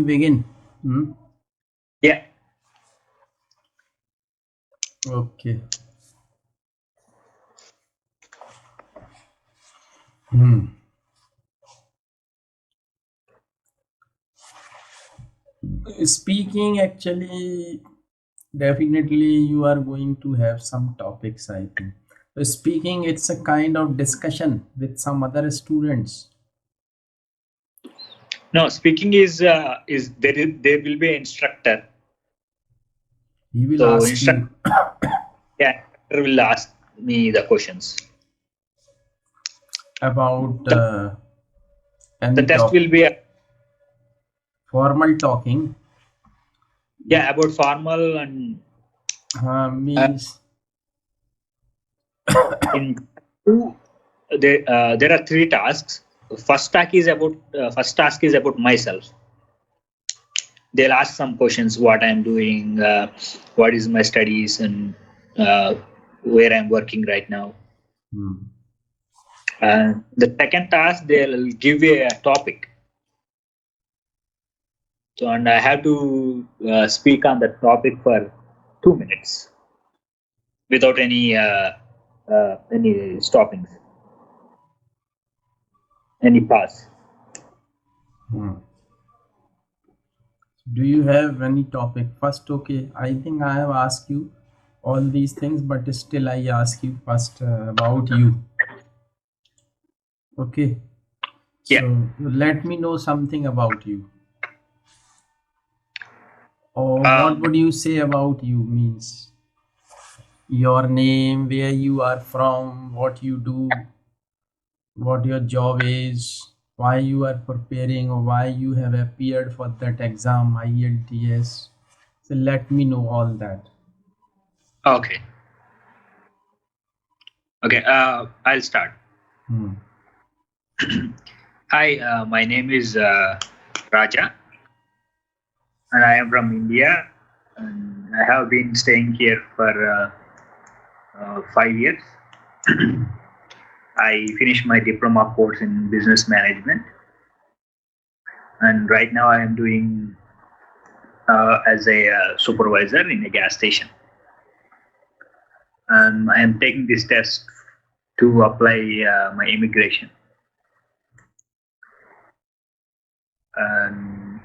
Begin. Hmm? Yeah. Okay. Hmm. Speaking, actually, definitely you are going to have some topics, I think. So speaking, it's a kind of discussion with some other students. No, speaking is there will be an instructor. He will So ask instructor, you yeah, instructor will ask me the questions. about The, the any test top will be formal talking. yeah about formal and uh, Means in two there are three tasks. First task is about myself. They'll ask some questions: what I'm doing, what is my studies, and uh, where I'm working right now. hmm. The second task, they'll give a topic. So, and I have to speak on the topic for 2 minutes without any stoppings, any pause. Hmm. Do you have any topic? First, okay, I think I have asked you all these things, but still I ask you first about you. Okay, Yeah. so let me know something about you. Or what Um, would you say about you? Means your name, where you are from, what you do, what your job is, why you are preparing, or why you have appeared for that exam, IELTS. So let me know all that. okay. Okay. I'll start. Hmm. Hi. My name is Raja, and I am from India. And I have been staying here for 5 years. I finished my diploma course in business management, and right now I am doing as a supervisor in a gas station. And I am taking this test to apply my immigration. And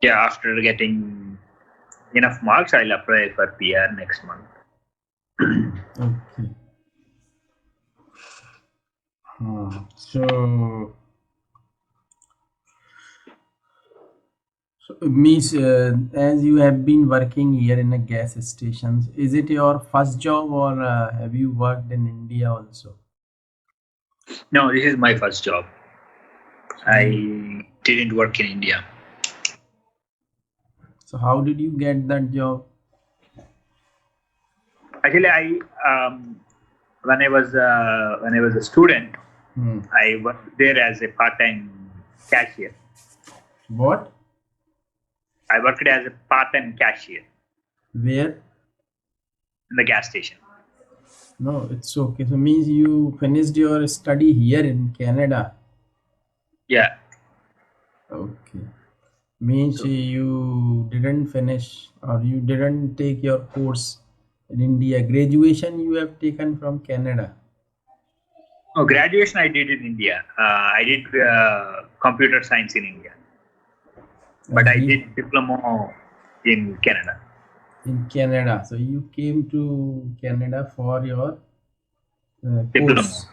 yeah, after getting enough marks, I'll apply for PR next month. Okay. So it means as you have been working here in a gas stations, is it your first job or have you worked in India also? No, this is my first job. So you, I didn't work in India. so how did you get that job? Actually, when I was a student, Hmm. I worked there as a part-time cashier. What? I worked as a part-time cashier Where? in the gas station. No, it's okay. So means you finished your study here in Canada. Yeah. Okay. Means So, you didn't finish or you didn't take your course in India. Graduation you have taken from Canada. no, graduation I did in India. I did computer science in India, but I He did diploma in Canada. in Canada. So you came to Canada for your Diploma. course,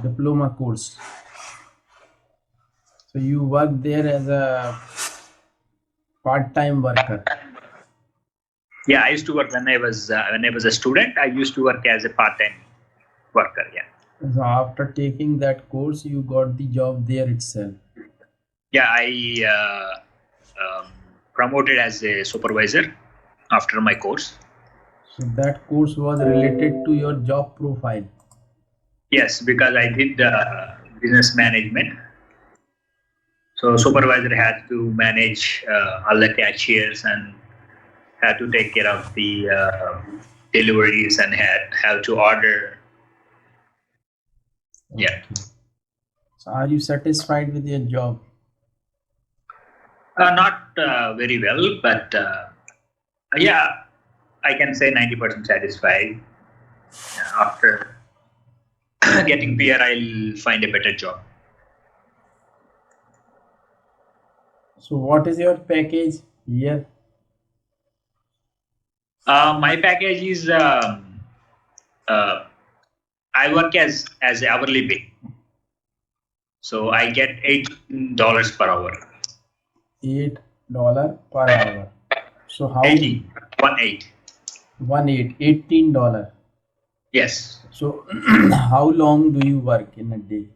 diploma course. So you work there as a part-time worker. Yeah, I used to work when I was a student. I used to work as a part-time worker. Yeah. So after taking that course, you got the job there itself. Yeah, I promoted as a supervisor after my course. So that course was related to your job profile. Yes, because I did business management. So supervisor has to manage all the cashiers and have to take care of the deliveries and have to order. Yeah. Okay. So are you satisfied with your job? Not very well, but yeah, I can say 90% satisfied. After getting PR, I'll find a better job. So what is your package here? My package is uh, I work as hourly pay, so I get $18 per hour. $8 per hour. So how 18, 1 8. 18 $18. Yes, So how long do you work in a day?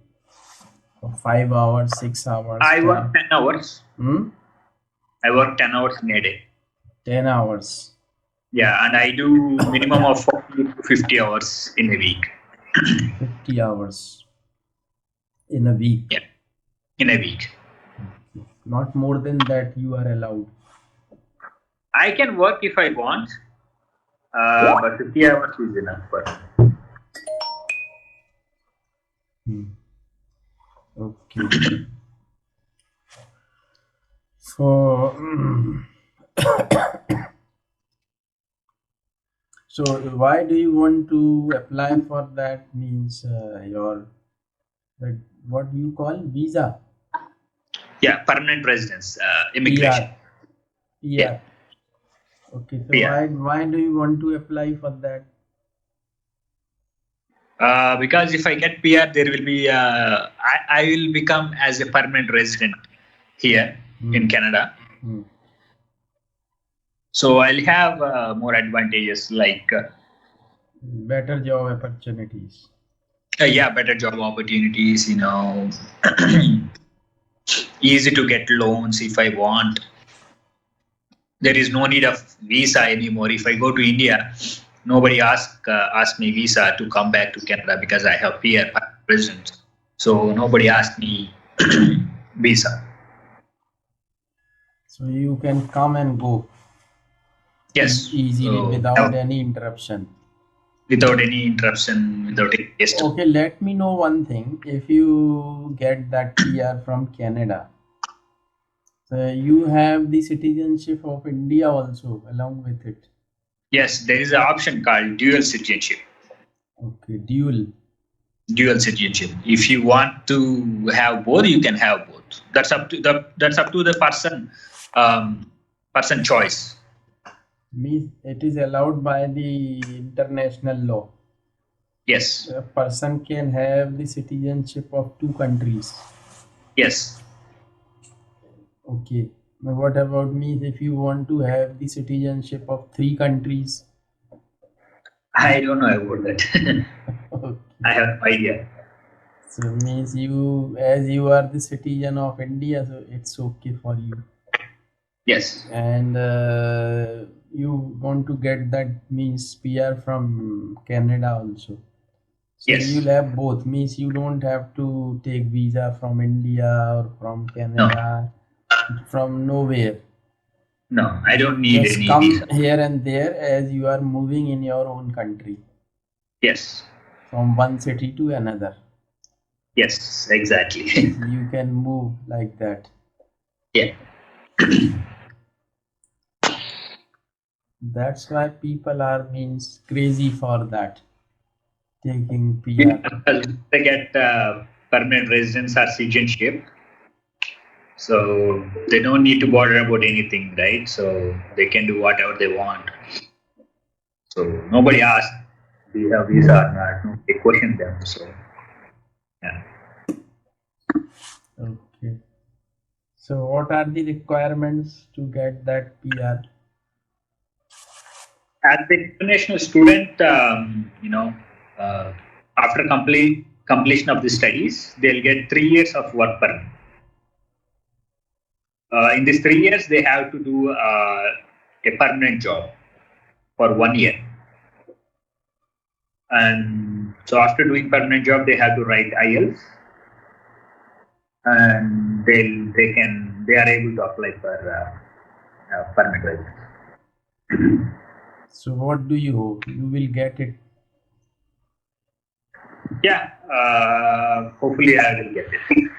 5 hours, 6 hours, I work 10. 10 hours. Hmm? I work 10 hours in a day. 10 hours. Yeah, and I do minimum of 40 to 50 hours in a week. 50 hours in a week. Yeah, in a week. Not more than that you are allowed. I can work if I want, but 50 hours is enough for Hmm. Okay. So, so why do you want to apply for that? Means your that what you call visa, Yeah, permanent residence, immigration. PR, Yeah, PR. Okay, so yeah. why do you want to apply for that? Because if I get PR, there will be I will become as a permanent resident here in Hmm. Canada. Hmm. So I'll have more advantages like Better job opportunities. yeah, better job opportunities. Easy to get loans if I want. There is no need of visa anymore. If I go to India, nobody ask me visa to come back to Canada because I have PR resident. So nobody asked me visa. So you can come and go Yes, easily without any interruption. without any interruption, without any hassle. Okay, let me know one thing. If you get that PR from Canada, you have the citizenship of India also along with it. Yes, there is an option called dual citizenship. Okay, dual. Dual citizenship. If you want to have both, you can have both. That's up to the person choice. Means it is allowed by the international law. Yes, A person can have the citizenship of two countries. yes. Okay. Now what about me if you want to have the citizenship of three countries? I don't know about that. Okay. I have no idea. So means you, as you are the citizen of India, so it's okay for you. Yes, And you want to get that means PR from Canada also. So yes. you'll have both. Means you don't have to take visa from India or from No, Canada, from nowhere. no. I don't need Just any come visa. here and there as you are moving in your own country Yes, from one city to another. yes. Exactly. You can move like that. Yeah. That's why people are means crazy for that, taking Yeah, PR. because they get permanent residence or citizenship, so they don't need to bother about anything, right? So they can do whatever they want. So nobody asked, do you have visa or not? Nobody questioned them. So yeah. Okay. So what are the requirements to get that PR? As the international student, uh, after completion of the studies, they'll get 3 years of work permit. In these 3 years, they have to do a permanent job for 1 year. And so after doing permanent job, they have to write IELTS, and they are able to apply for permanent residence. So what do you hope? You will get it. Yeah, hopefully I will get it.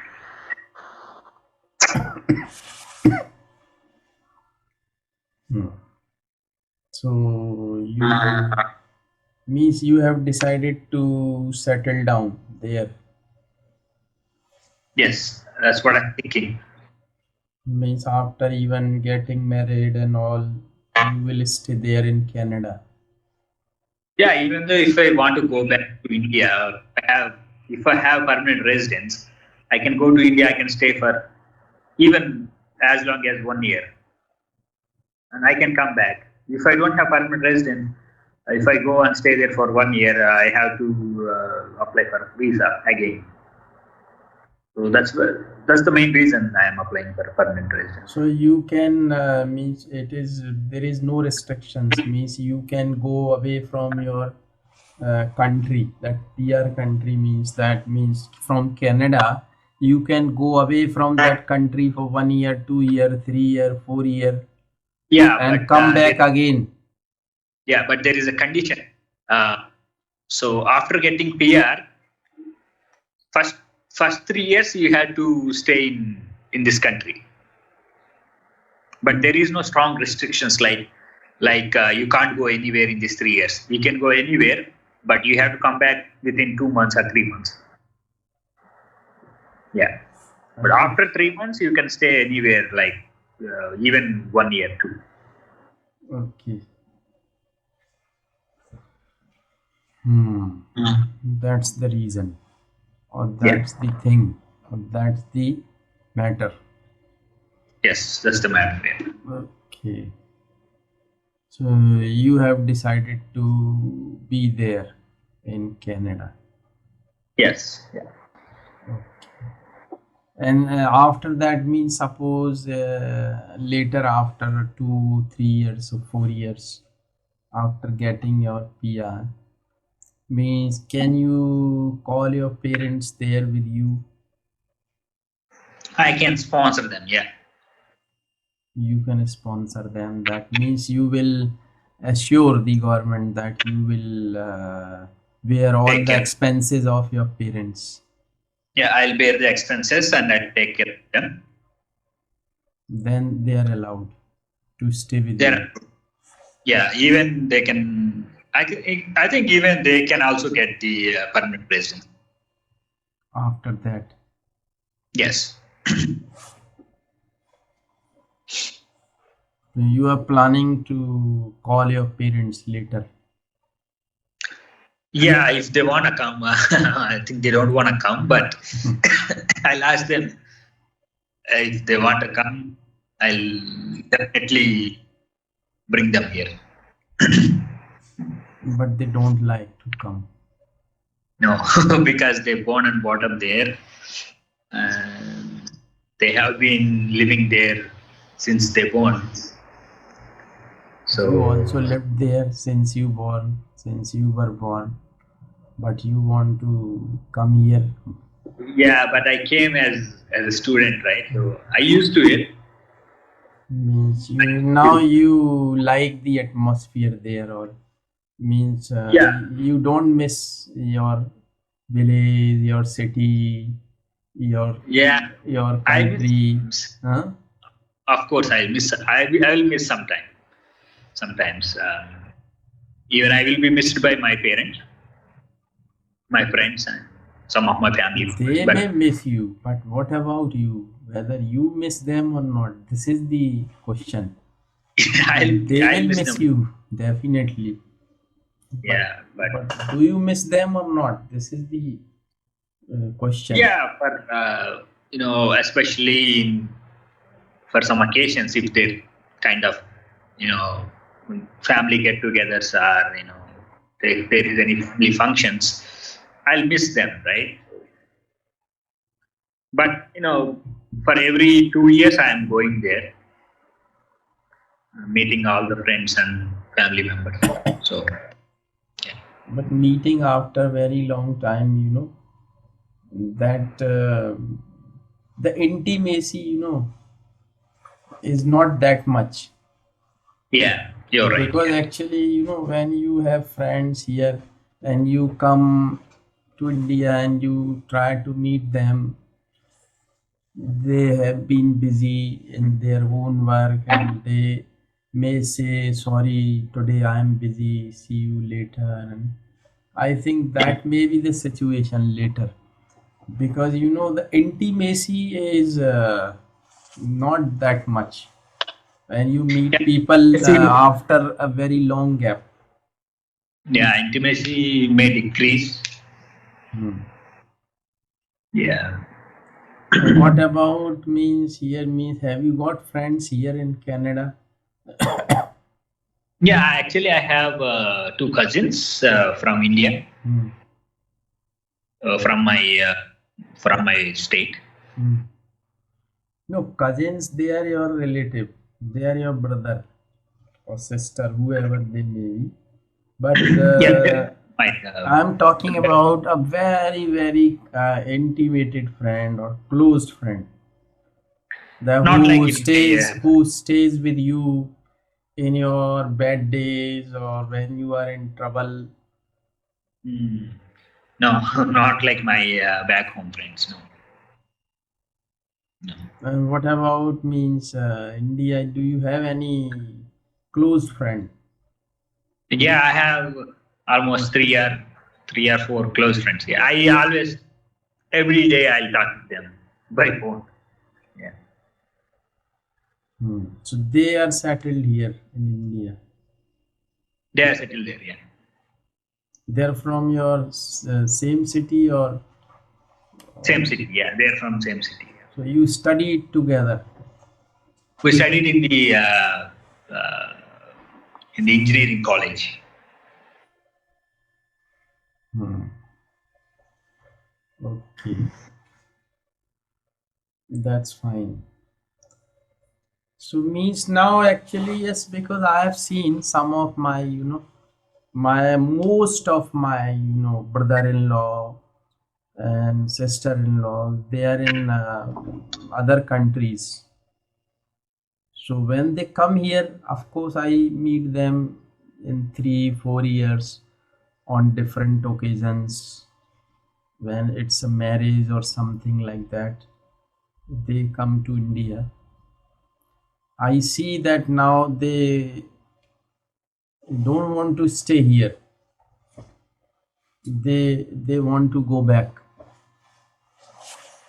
So you means you have decided to settle down there. Yes, that's what I'm thinking. Means after even getting married and all, you will stay there in Canada. Yeah, even though if I want to go back to India, if I have permanent residence, I can go to India. I can stay for even as long as 1 year, and I can come back. If I don't have permanent residence, if I go and stay there for 1 year, I have to apply for visa again. So that's the main reason I am applying for permanent residence. So you can means it is there is no restrictions. Means you can go away from your country. That PR country means from Canada. You can go away from that country for 1 year, 2 year, 3 year, 4 year, Yeah, and but come back again. yeah, but there is a condition. So after getting PR, first first 3 years you had to stay in this country, but there is no strong restrictions like you can't go anywhere in these 3 years. You can go anywhere, but you have to come back within 2 months or 3 months. Yeah, but after 3 months you can stay anywhere, like even 1 year too. Okay. Mm. That's the reason, or Yeah. that's the thing, or that's the matter. Yes, that's the matter. Yeah. Okay. So you have decided to be there in Canada. Yes. Yeah. And after that means suppose later after 2, 3 years or 4 years after getting your PR means can you call your parents there with you? I can sponsor them. Yeah. You can sponsor them. That means you will assure the government that you will bear all Take the care. expenses of your parents. Yeah, I'll bear the expenses and I'll take care of them. Then they are allowed to stay with you. They're, yeah, even they can. I think even they can also get the permanent residence. After that, Yes. you are planning to call your parents later. Yeah, if they want to come, I think they don't want to come, but I'll ask them if they want to come. I'll definitely bring them here. But they don't like to come. No, because they're born and brought up there, and they have been living there since they born. You also So lived there since you were born, but you want to come here. yeah, but I came as a student, right? So I used to it. Means now you like the atmosphere there, or means Yeah, you don't miss your village, your city, your yeah. I country, miss. huh? Of course, I miss. I will miss sometime. Sometimes, even I will be missed by my parents, my friends, and some of my family members. They But may miss you, but what about you? Whether you miss them or not, this is the question. They I'll will miss miss them. you definitely, but Yeah, but do you miss them or not? This is the question. yeah, but especially for some occasions, if they kind of, you know, family get-togethers or if there is any family functions, I'll miss them, right? But for every 2 years, I am going there, meeting all the friends and family members. So, yeah. But meeting after very long time, that the intimacy, is not that much. Yeah, you're right. Because Yeah. actually, when you have friends here and you come to India and you try to meet them, they have been busy in their own work and they may say, sorry, today I am busy, see you later. And I think that may be the situation later, because the intimacy is not that much when you meet Yeah, people intimacy, after a very long gap. yeah, intimacy may decrease. Hmm. Yeah. What about means here means have you got friends here in Canada? Yeah, actually, I have two cousins from India, Hmm. uh, from my uh, from my state. Hmm. No, cousins, they are your relative. They are your brother or sister, whoever they may be. But Yeah, they're my I'm talking about a very, very intimated friend or close friend, the not like in my. who stays with you in your bad days or when you are in trouble. Mm, no, not like my back home friends. No, no. And what about means India? Do you have any close friend? Yeah, I have almost three or four close friends. Yeah, I always every day I talk to them by phone. Yeah, Hmm. So they are settled here in India. they are settled there. Yeah, They're from your same city, or same city. Yeah, they're from same city. Yeah. so you studied together. We studied uh, in the engineering college. Hmm. Okay, that's fine. So means now actually yes, because I have seen some of my my most of my brother-in-law and sister-in-law, they are in other countries. So when they come here, of course I meet them in 3 4 years on different occasions. When it's a marriage or something like that, they come to India. I see that now they don't want to stay here. They want to go back.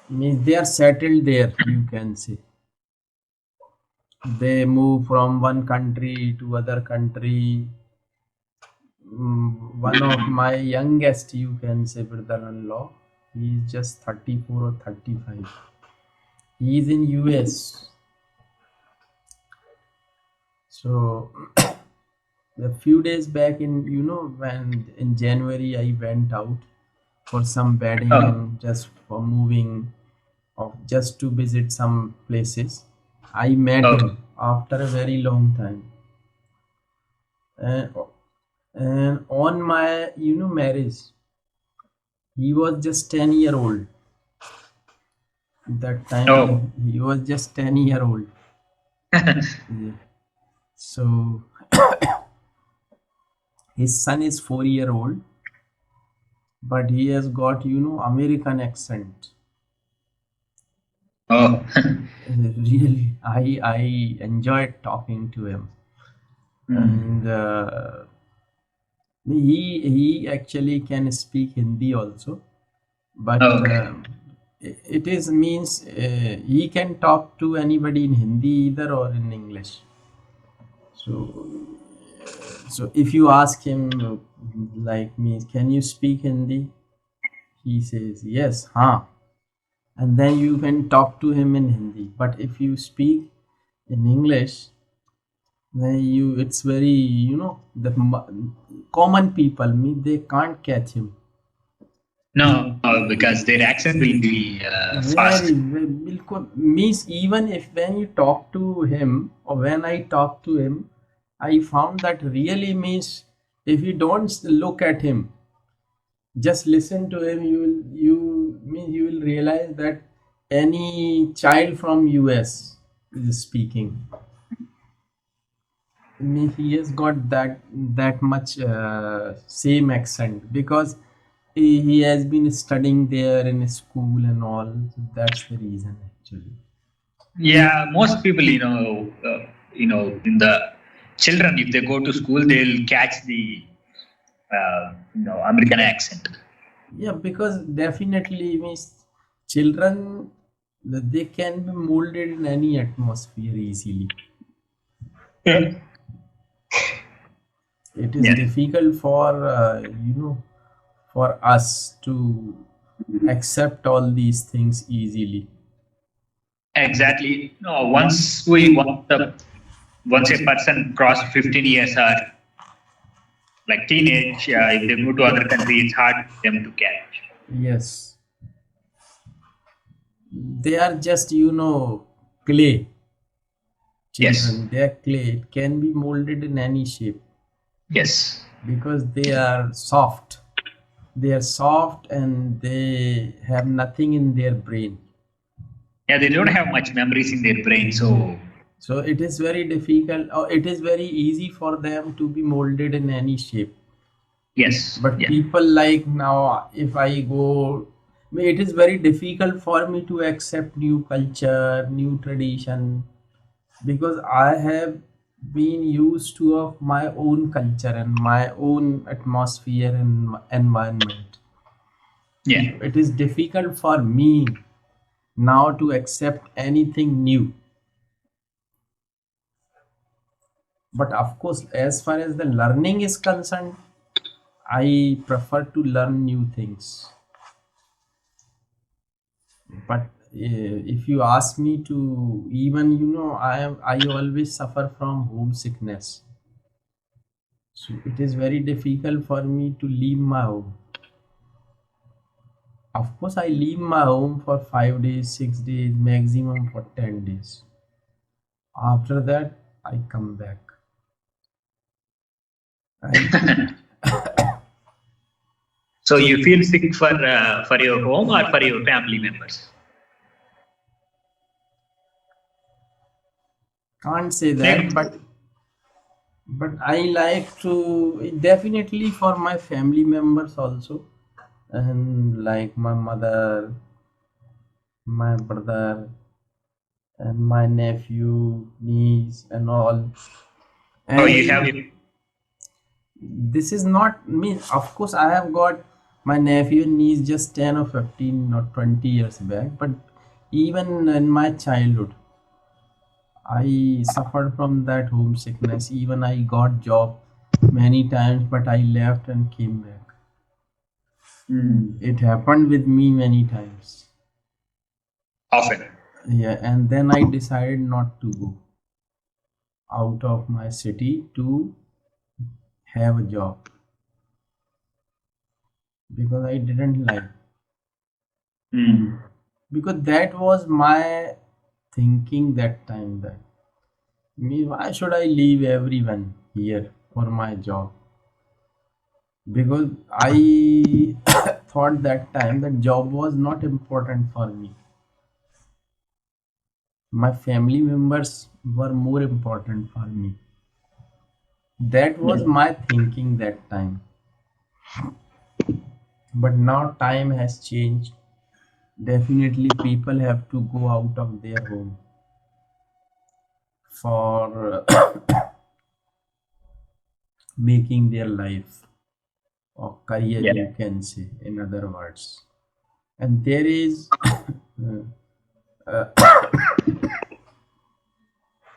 Means they are settled there, you can say. They move from one country to other country. One of my youngest, you can say, brother-in-law, he is just 34 or 35. He is in US. So a few days back, in when in January I went out for some wedding Oh, and just for moving, of just to visit some places. I met okay. him after a very long time, and, and on my marriage, he was just 10-year old. That Oh, time he was just 10-year old. Yeah. So his son is 4-year old, but he has got American accent. oh. Really, I enjoyed talking to him, Hmm. and he actually can speak Hindi also, but Okay. it is means he can talk to anybody in Hindi either or in English. So if you ask him like me, can you speak Hindi? He says yes, huh? And then you can talk to him in Hindi. But if you speak in English, then it's very the common people me they can't catch him. No, because their accent will be fast. बिल्कुल means even if when you talk to him or when I talk to him, I found that really means if you don't look at him, just listen to him, you will realize that any child from US is speaking. Means he has got that much same accent because he has been studying there in school and all. So that's the reason actually. Yeah, most people, in the children, if they go to school, they'll catch the American accent. Yeah, because definitely means children, they can be molded in any atmosphere easily. Yeah. It is Yeah. difficult for for us to accept all these things easily. Exactly. No, once a person cross 15 years or like teenage, if they move to other country, it's hard for them to catch. Yes, they are just clay. Yes. Children, they are clay. It can be molded in any shape Yes. because they are soft. They are soft and they have nothing in their brain. Yeah, they don't have much memories in their brain, so So it is very difficult, or it is very easy for them to be molded in any shape. yes. But Yeah. people like now, if I go, it is very difficult for me to accept new culture, new tradition, because I have been used to of my own culture and my own atmosphere and environment. Yeah. It is difficult for me now to accept anything new. But of course, as far as the learning is concerned, I prefer to learn new things. But if you ask me to, even I always suffer from homesickness. So it is very difficult for me to leave my home. Of course, I leave my home for 5 days, 6 days, maximum for 10 days. After that, I come back. And So you feel sick for your home or for your family members? can't say Same. that, but I like to definitely for my family members also, and like my mother, my brother, and my nephew, niece, and all. Oh, you have. And this is not me. Of course, I have got my nephew and niece just 10 or 15 or 20 years back, but even in my childhood, I suffered from that homesickness. Even I got job many times, but I left and came back. It happened with me many times. Often. Yeah, and then I decided not to go out of my city to have a job because I didn't like. Mm. Because that was my thinking that time, that me, why should I leave everyone here for my job? Because I thought that time that job was not important for me. My family members were more important for me. That was Yeah. my thinking that time. But now time has changed. Definitely people have to go out of their home for making their life or career, Yeah. you can say, in other words. And there is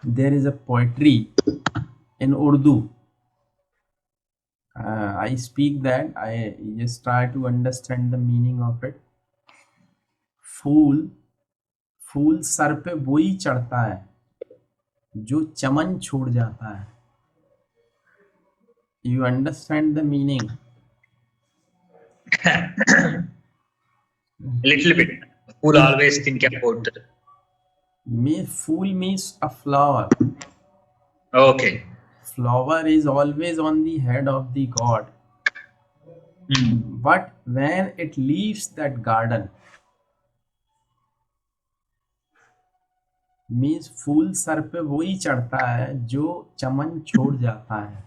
there is a poetry in Urdu. I speak that. I just try to understand the meaning of it. फूल फूल सर पे वही चढ़ता है जो चमन छोड़ जाता है. You understand the meaning? A little bit. Who'll always think about. Fool means a flower. Okay. Flower is always on the head of the god. Mm. But when it leaves that garden, means फूल सर पे वही चढ़ता है जो चमन छोड़ जाता है.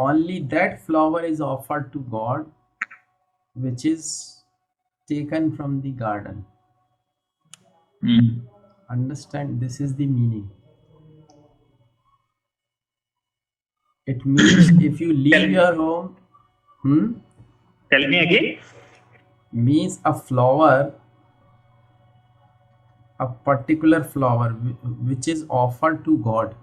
Only that flower is offered to God which is taken from the garden. Mm. Understand, this is the meaning. It means if you Tell leave me, your home, hmm, tell me again. means a flower, a particular flower which is offered to God.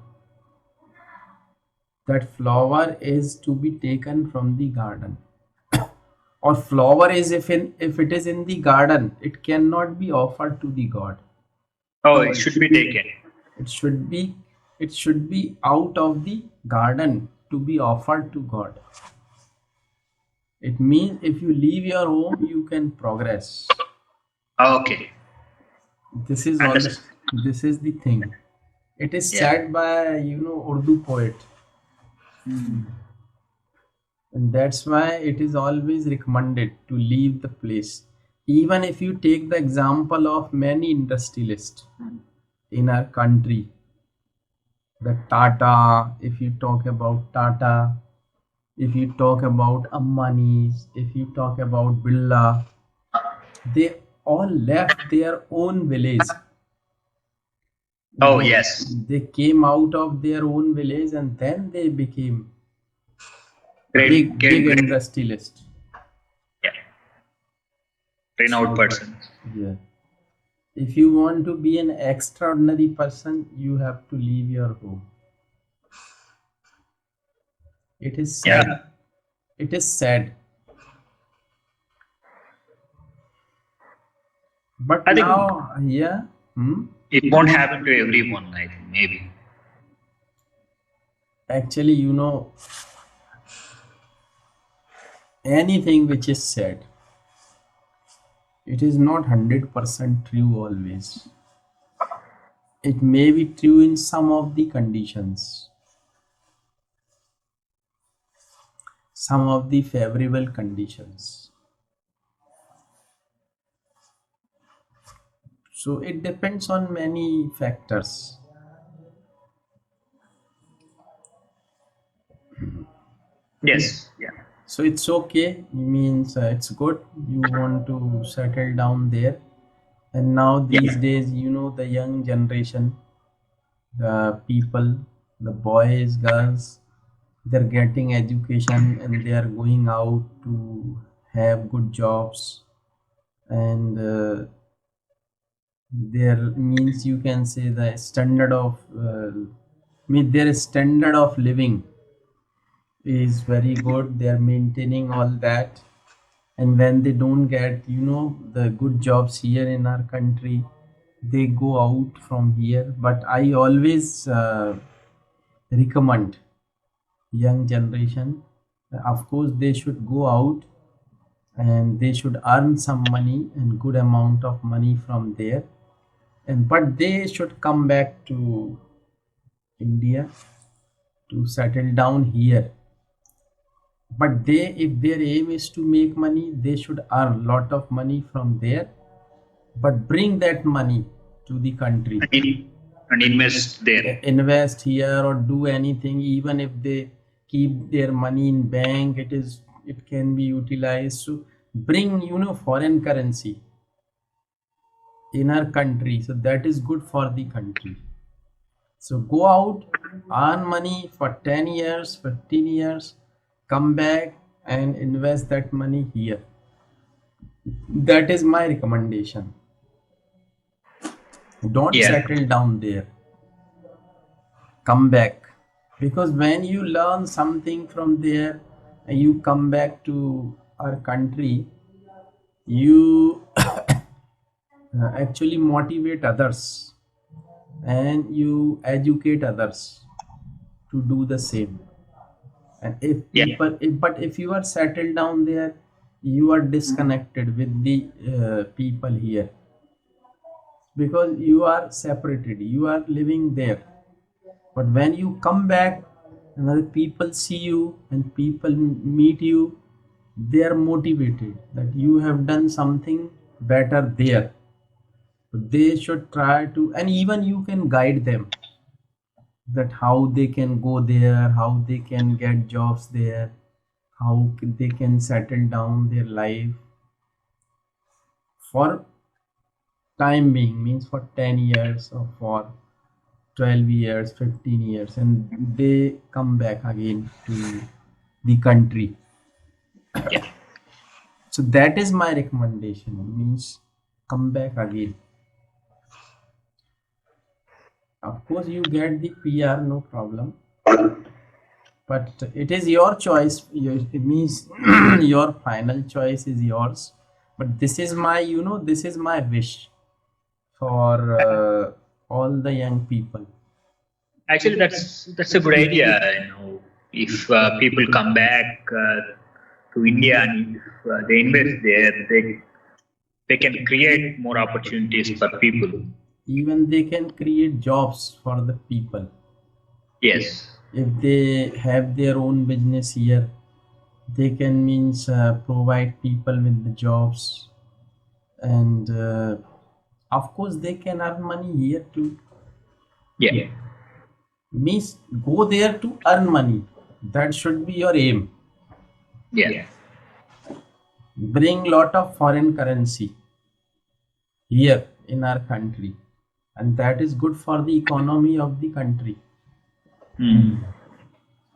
That flower is to be taken from the garden. Or flower is if it is in the garden, it cannot be offered to the God. Oh, it should be taken. It should be it should be out of the garden to be offered to God. It means if you leave your home, you can progress. Okay, This is all. understand. This is the thing. It is Yeah. said by Urdu poet, and that's why it is always recommended to leave the place. Even if you take the example of many industrialists in our country, the Tata. If you talk about Tata, if you talk about Ambani's, if you talk about Birla, they all left their own village. Oh, they yes. they came out of their own village and then they became Great, big great. industrialist. Yeah, renowned person. Yeah, if you want to be an extraordinary person, you have to leave your home. It is Yeah, sad. It is sad, but I think now, yeah, it won't happen to everyone. I think maybe. actually, anything which is said, it is not 100% true always. It may be true in some of the conditions, some of the favorable conditions. So it depends on many factors. Yes. Yeah. So it's okay. It means it's good. You want to settle down there. And now Yeah. these days, the young generation, the people, the boys, girls, they're getting education and they are going out to have good jobs, and there means you can say the standard of their standard of living is very good. They are maintaining all that, and when they don't get the good jobs here in our country, they go out from here. But I always recommend young generation, of course they should go out and they should earn some money and good amount of money from there, and but they should come back to India to settle down here. But they, if their aim is to make money, they should earn lot of money from there, but bring that money to the country. And invest there. Invest here or do anything. Even if they keep their money in bank, it can be utilized. So bring foreign currency in our country, so that is good for the country. So go out, earn money for 10 years, 15 years, come back and invest that money here. That is my recommendation. Don't Yeah. settle down there. Come back. Because when you learn something from there and you come back to our country, you actually motivate others and you educate others to do the same. And if Yeah. people, but if you are settled down there, you are disconnected with the people here, because you are separated, you are living there. But when you come back and other people see you and people meet you, they are motivated that you have done something better there. So they should try to, and even you can guide them that how they can go there, how they can get jobs there, how they can settle down their life for time being, means for 10 years or for 12 years, 15 years, and they come back again to the country. Yeah. So that is my recommendation, means come back again. Of course, you get the PR, no problem, but it is your choice. It means your final choice is yours. But this is my, this is my wish for all the young people. Actually, that's a good idea. If people come back to India and if they invest there, they can create more opportunities for people. Even they can create jobs for the people. Yes. If they have their own business here, they can means provide people with the jobs, and of course they can earn money here too. Yeah. Means go there to earn money. That should be your aim. Yeah. Bring lot of foreign currency here in our country, and that is good for the economy of the country. Mm.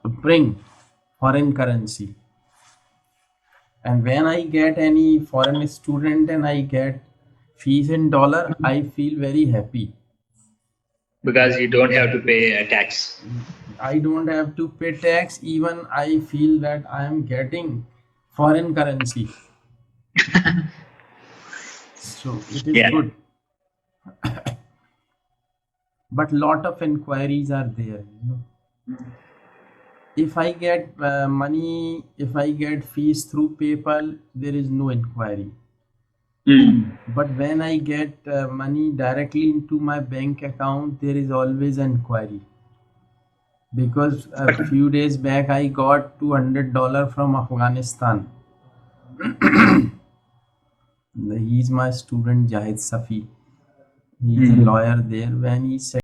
Bring foreign currency, and when I get any foreign student and I get fees in dollar, I feel very happy. Because you don't have to pay a tax. I don't have to pay tax. Even I feel that I am getting foreign currency. So it is Yeah. good. But lot of inquiries are there. If I get money, if I get fees through PayPal, there is no inquiry. Mm. But when I get money directly into my bank account, there is always an inquiry. Because a few days back I got $200 from Afghanistan. He's my student Jahid Safi. He's a lawyer there. When he said